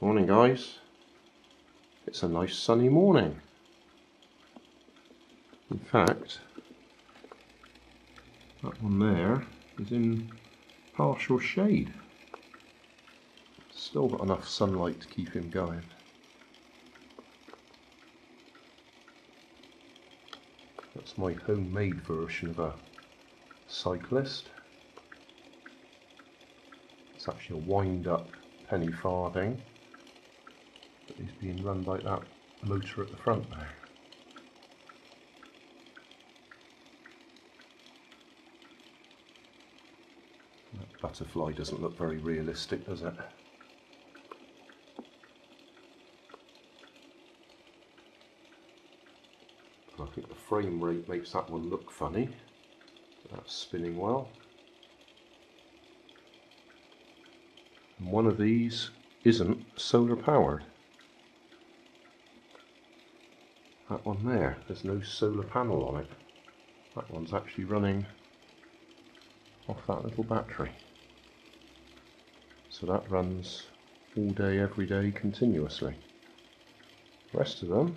Morning guys, it's a nice sunny morning. In fact, that one there is in partial shade. Still got enough sunlight to keep him going. That's my homemade version of a cyclist. It's actually a wind-up penny farthing, but he's being run by that motor at the front there. That butterfly doesn't look very realistic, does it? I think the frame rate makes that one look funny. That's spinning well. And one of these isn't solar powered. That one there's no solar panel on it. That one's actually running off that little battery. So that runs all day, every day, continuously. The rest of them,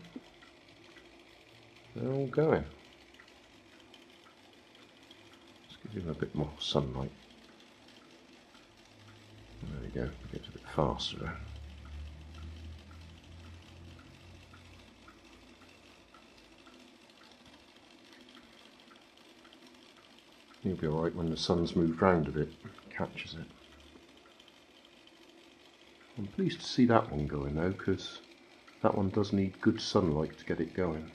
they're all going. Let's give him a bit more sunlight. There we go, it gets a bit faster there. He'll be alright when the sun's moved round a bit, catches it. I'm pleased to see that one going though, because that one does need good sunlight to get it going.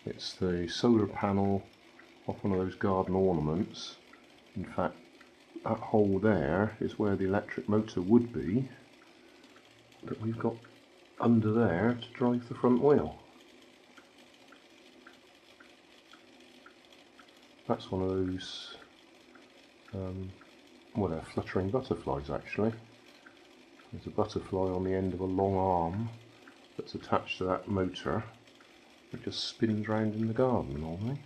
It's the solar panel off one of those garden ornaments. In fact, that hole there is where the electric motor would be, but we've got under there to drive the front wheel. That's one of those, well, they're fluttering butterflies actually. There's a butterfly on the end of a long arm that's attached to that motor. It just spins round in the garden normally.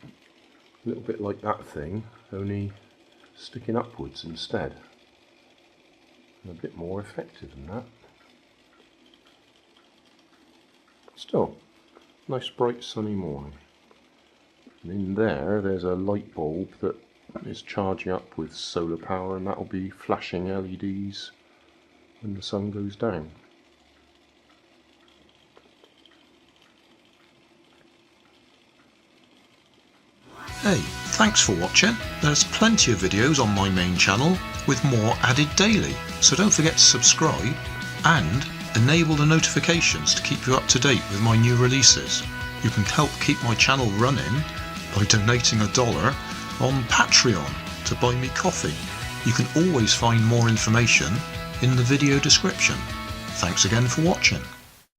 A little bit like that thing, only sticking upwards instead. And a bit more effective than that. Still, nice bright sunny morning. And in there's a light bulb that is charging up with solar power, and that will be flashing LEDs when the sun goes down. Hey, thanks for watching. There's plenty of videos on my main channel with more added daily, so don't forget to subscribe and enable the notifications to keep you up to date with my new releases. You can help keep my channel running by donating $1 on Patreon to buy me coffee. You can always find more information in the video description. Thanks again for watching.